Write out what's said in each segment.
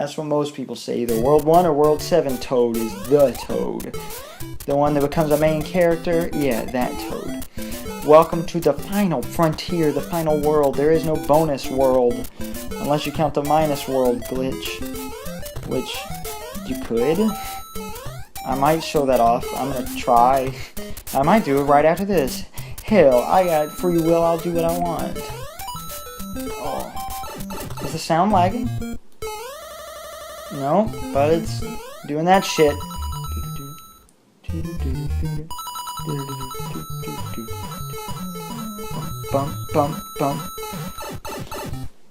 That's what most people say. Either World 1 or World 7 Toad is the Toad. The one that becomes a main character? Yeah, that Toad. Welcome to the final frontier, the final world. There is no bonus world. Unless you count the minus world glitch. Which, you could. I might show that off. I'm gonna try. I might do it right after this. Hell, I got free will, I'll do what I want. Oh. Is the sound lagging? No, but it's doing that shit. Bump, bump, bump.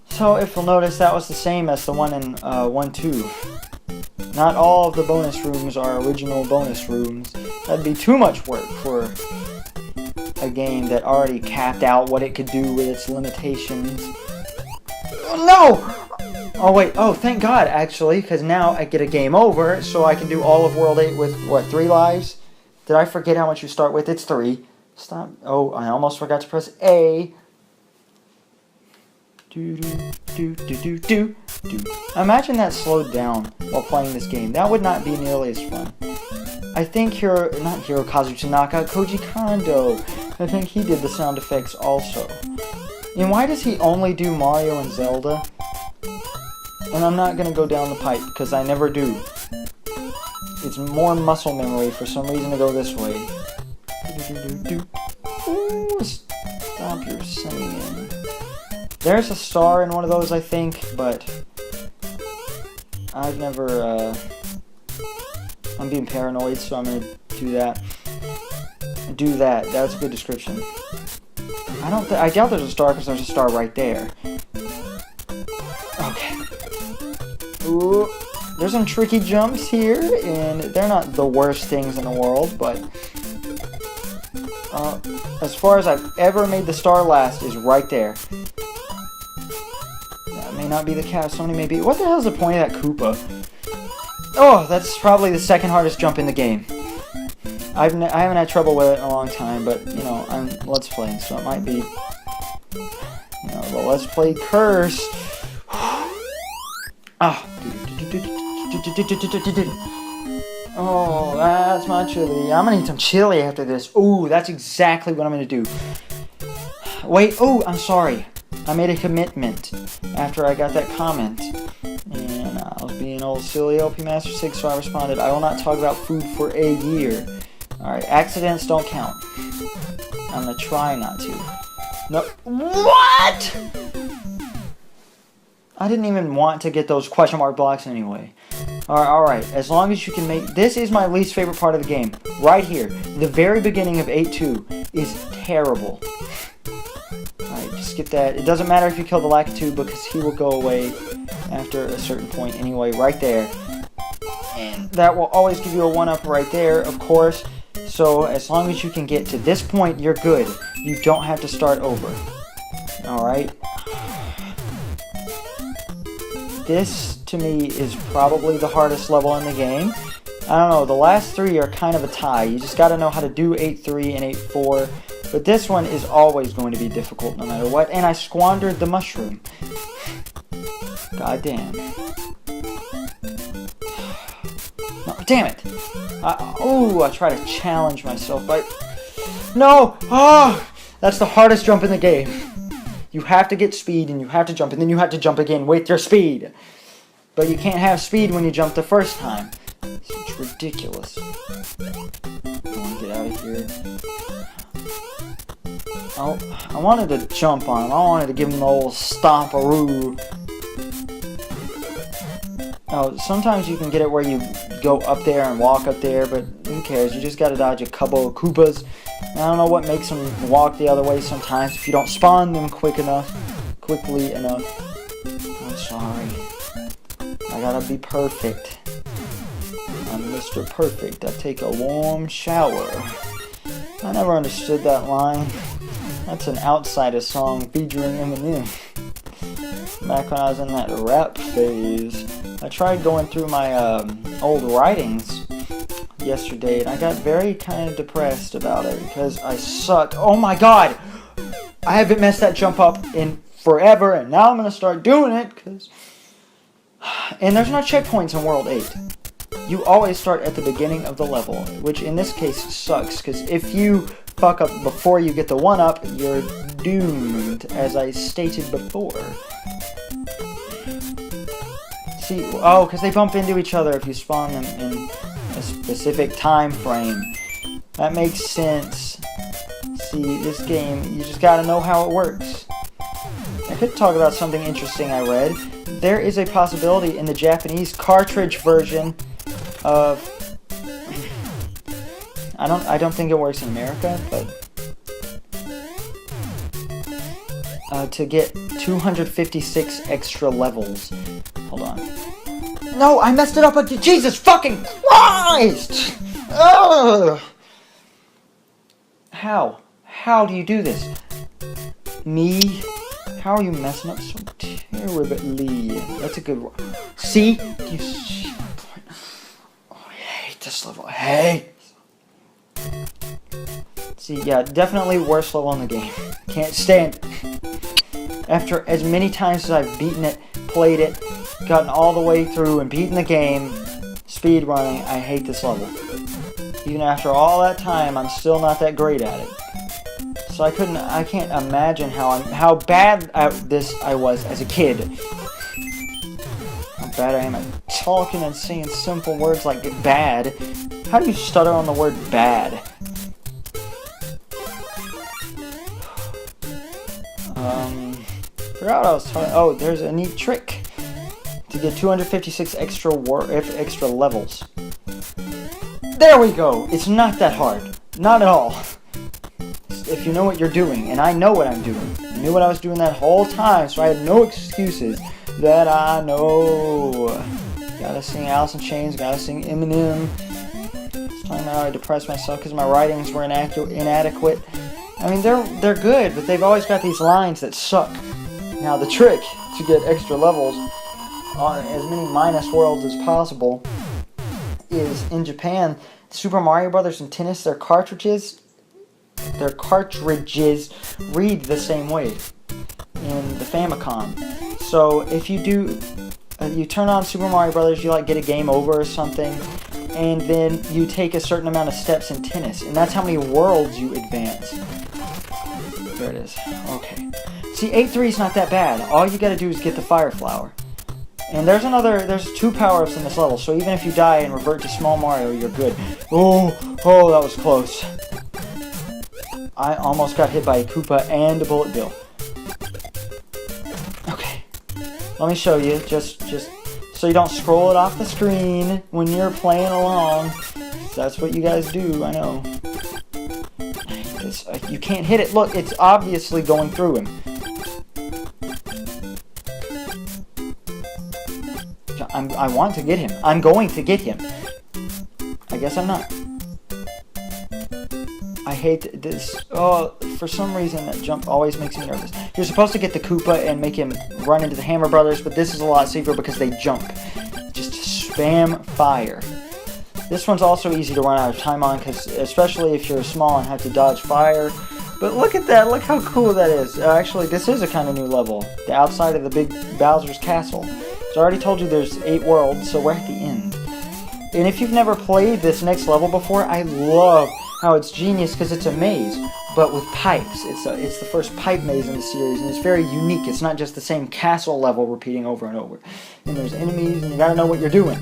So, if you'll notice, that was the same as the one in 1-2. Not all of the bonus rooms are original bonus rooms. That'd be too much work for a game that already capped out what it could do with its limitations. Oh, no! Oh, wait. Oh, thank God, actually, because now I get a game over, so I can do all of World 8 with, what, 3 lives? Did I forget how much you start with? It's 3. Stop. Oh, I almost forgot to press A. Do. Imagine that slowed down while playing this game. That would not be nearly as fun. I think not Hirokazu Tanaka, Koji Kondo. I think he did the sound effects also. And why does he only do Mario and Zelda? And I'm not gonna go down the pipe, because I never do. It's more muscle memory for some reason to go this way. Ooh, stop your singing. There's a star in one of those, I think, but I've never, I'm being paranoid, so I'm gonna do that. Do that. That's a good description. I doubt there's a star, because there's a star right there. Okay. Ooh. There's some tricky jumps here, and they're not the worst things in the world, but as far as I've ever made the star last is right there. That may not be the case. Somebody may be. What the hell is the point of that Koopa? Oh, that's probably the second hardest jump in the game. I haven't had trouble with it in a long time, but you know, I'm Let's Playing, so it might be, you know, the Let's Play curse. Ah. Oh, that's my chili. I'm gonna need some chili after this. Ooh, that's exactly what I'm gonna do. Wait, oh, I'm sorry. I made a commitment after I got that comment. And I was being old silly LP Master 6, so I responded, I will not talk about food for a year. Alright, accidents don't count. I'm gonna try not to. No. What?! I didn't even want to get those question mark blocks anyway. Alright, as long as you can make... This is my least favorite part of the game. Right here. The very beginning of 8-2 is terrible. Alright, just skip that. It doesn't matter if you kill the Lakitu because he will go away after a certain point anyway. Right there. And that will always give you a 1-up right there, of course. So, as long as you can get to this point, you're good. You don't have to start over. Alright? This, to me, is probably the hardest level in the game. I don't know, the last 3 are kind of a tie. You just gotta know how to do 8-3 and 8-4. But this one is always going to be difficult no matter what. And I squandered the mushroom. God damn. No, damn it! I try to challenge myself, but... No! Oh! That's the hardest jump in the game. You have to get speed, and you have to jump, and then you have to jump again with your speed. But you can't have speed when you jump the first time. It's ridiculous. I want to get out of here. Oh, I wanted to jump on him. I wanted to give him the old stomparoo. Oh, sometimes you can get it where you go up there and walk up there, but who cares? You just gotta dodge a couple of Koopas. I don't know what makes them walk the other way sometimes if you don't spawn them quickly enough. I'm sorry. I gotta be perfect. I'm Mr. Perfect. I take a warm shower. I never understood that line. That's an Outsider song featuring Eminem. Back when I was in that rap phase. I tried going through my old writings yesterday, and I got very kind of depressed about it because I suck. Oh my god! I haven't messed that jump up in forever, and now I'm going to start doing it because And there's no checkpoints in World 8. You always start at the beginning of the level, which in this case sucks, because if you fuck up before you get the 1-up, you're doomed, as I stated before. See, oh, because they bump into each other if you spawn them in a specific time frame. That makes sense. See, this game, you just gotta know how it works. I could talk about something interesting I read. There is a possibility in the Japanese cartridge version of... I don't think it works in America, but... to get 256 extra levels. Hold on. No, I messed it up again! Jesus fucking Christ! Ugh! How? How do you do this? Me? How are you messing up so terribly? That's a good one. See? You see my point? Oh, I hate this level. I hate. See, yeah, definitely worst level in the game. Can't stand it. After as many times as I've beaten it, played it, gotten all the way through and beaten the game, speed running, I hate this level. Even after all that time, I'm still not that great at it. So I can't imagine how bad at this I was as a kid. How bad I am at talking and saying simple words like bad. How do you stutter on the word bad? Forgot what I was talking. Oh, there's a neat trick to get 256 extra levels. There we go. It's not that hard. Not at all. If you know what you're doing, and I know what I'm doing. I knew what I was doing that whole time, so I had no excuses that I know. Gotta sing Alice in Chains, gotta sing Eminem. It's time now I depressed myself because my writings were inadequate. I mean, they're good, but they've always got these lines that suck. Now, the trick to get extra levels on as many minus worlds as possible is in Japan, Super Mario Brothers and Tennis, their cartridges read the same way in the Famicom. So if you do, you turn on Super Mario Brothers, you like get a game over or something, and then you take a certain amount of steps in Tennis, and that's how many worlds you advance. There it is. Okay. See, 8-3 is not that bad. All you gotta do is get the Fire Flower. And there's 2 power-ups in this level, so even if you die and revert to Small Mario, you're good. Oh, that was close. I almost got hit by a Koopa and a Bullet Bill. Okay. Let me show you, just so you don't scroll it off the screen when you're playing along. That's what you guys do, I know. You can't hit it. Look, it's obviously going through him. I want to get him. I'm going to get him. I guess I'm not. I hate this. Oh, for some reason that jump always makes me nervous. You're supposed to get the Koopa and make him run into the Hammer Brothers, but this is a lot safer because they jump. Just spam fire. This one's also easy to run out of time on, because especially if you're small and have to dodge fire. But look at that. Look how cool that is. Actually, this is a kind of new level. The outside of the big Bowser's castle. So I already told you there's 8 worlds, so we're at the end. And if you've never played this next level before, I love how it's genius because it's a maze, but with pipes. It's the first pipe maze in the series, and it's very unique. It's not just the same castle level repeating over and over. And there's enemies, and you gotta know what you're doing.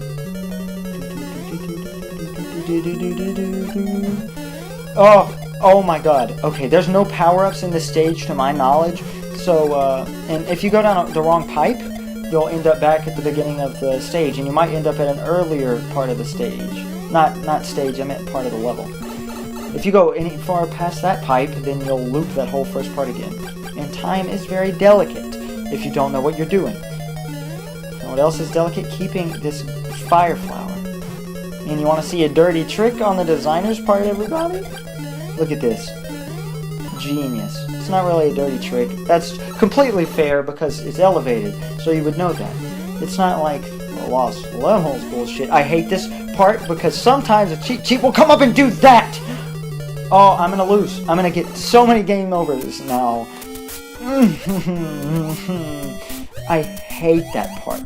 Oh my god. Okay, there's no power-ups in this stage to my knowledge, so, and if you go down the wrong pipe, you'll end up back at the beginning of the stage, and you might end up at an earlier part of the stage. Not stage, I meant part of the level. If you go any far past that pipe, then you'll loop that whole first part again. And time is very delicate if you don't know what you're doing. And what else is delicate? Keeping this Fire Flower. And you want to see a dirty trick on the designer's part, everybody? Look at this. Genius. It's not really a dirty trick. That's completely fair because it's elevated, so you would know that. It's not like Lost Levels bullshit. I hate this part because sometimes a cheat sheet will come up and do that! Oh, I'm gonna lose. I'm gonna get so many game overs now. I hate that part.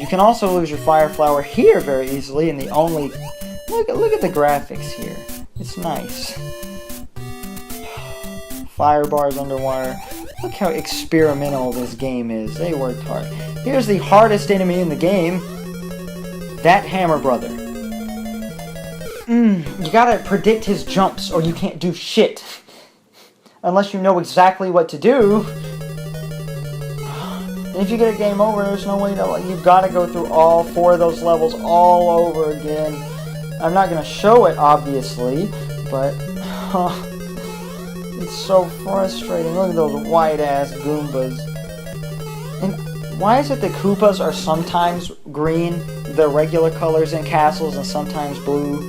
You can also lose your fire flower here very easily, and the only... Look at the graphics here. It's nice. Fire bars underwater. Look how experimental this game is. They worked hard. Here's the hardest enemy in the game. That hammer brother. You gotta predict his jumps or you can't do shit. Unless you know exactly what to do. And if you get a game over, there's no way to... You've got to go through all 4 of those levels all over again. I'm not going to show it, obviously, but... it's so frustrating. Look at those white-ass Goombas. And why is it the Koopas are sometimes green, the regular colors in castles, and sometimes blue?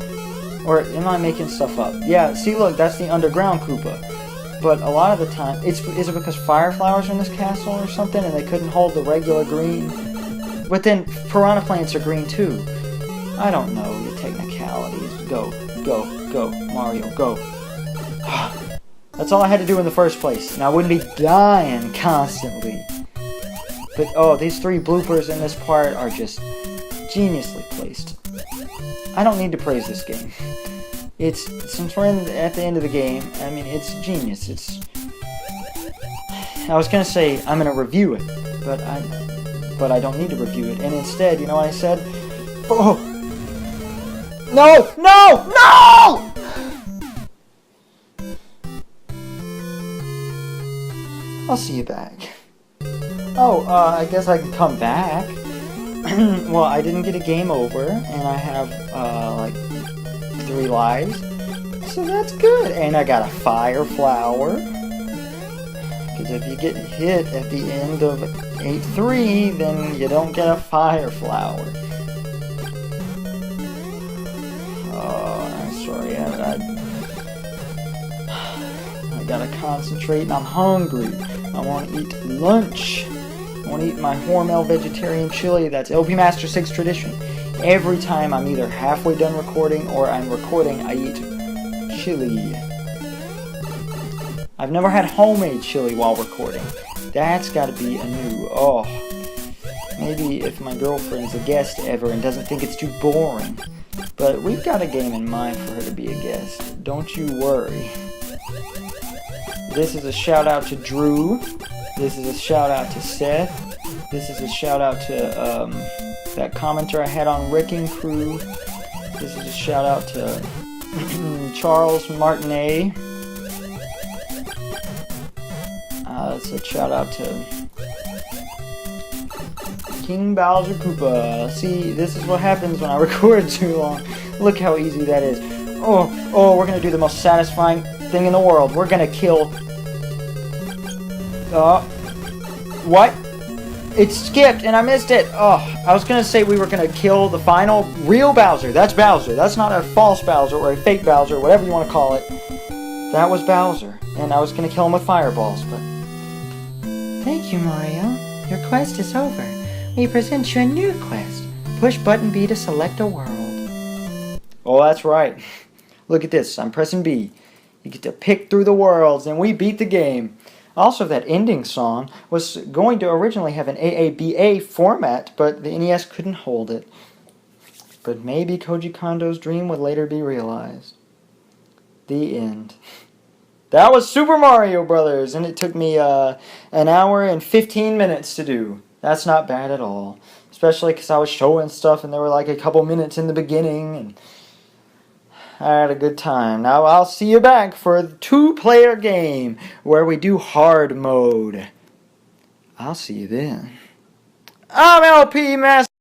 Or am I making stuff up? Yeah, see, look, that's the underground Koopa. But a lot of the time, is it because fire flowers are in this castle or something and they couldn't hold the regular green? But then piranha plants are green too. I don't know the technicalities. Go, go, go, Mario, go. That's all I had to do in the first place. And I wouldn't be dying constantly. But oh, these 3 bloopers in this part are just geniusly placed. I don't need to praise this game. Since we're at the end of the game, I mean, it's genius. I was gonna say I'm gonna review it, but I don't need to review it. And instead, you know what I said? Oh, no, no, no! I'll see you back. Oh, I guess I can come back. Well, I didn't get a game over, and I have like 3 lives, so that's good. And I got a fire flower, because if you get hit at the end of 8-3, then you don't get a fire flower. Oh, I'm sorry, I gotta concentrate, and I'm hungry. I want to eat lunch. I want to eat my Hormel vegetarian chili. That's LP Master 6 tradition. Every time I'm either halfway done recording or I'm recording, I eat chili. I've never had homemade chili while recording. That's got to be a new... Oh. Maybe if my girlfriend's a guest ever and doesn't think it's too boring. But we've got a game in mind for her to be a guest. Don't you worry. This is a shout out to Drew. This is a shout out to Seth. This is a shout out to that commenter I had on Wrecking Crew. This is a shout out to Charles Martinet. It's a shout out to King Bowser Koopa. See, this is what happens when I record too long. Look how easy that is. Oh, we're gonna do the most satisfying thing in the world. We're gonna kill... what? It skipped and I missed it. Oh, I was gonna say we were gonna kill the final real Bowser. That's Bowser. That's not a false Bowser or a fake Bowser, whatever you want to call it. That was Bowser. And I was gonna kill him with fireballs, but... Thank you, Mario. Your quest is over. We present you a new quest. Push button B to select a world. Oh, that's right. Look at this. I'm pressing B. You get to pick through the worlds, and we beat the game. Also, that ending song was going to originally have an AABA format, but the NES couldn't hold it. But maybe Koji Kondo's dream would later be realized. The end. That was Super Mario Brothers, and it took me an hour and 15 minutes to do. That's not bad at all. Especially because I was showing stuff, and there were like a couple minutes in the beginning, and I had a good time. Now I'll see you back for the 2-player game where we do hard mode. I'll see you then. I'm LP Master.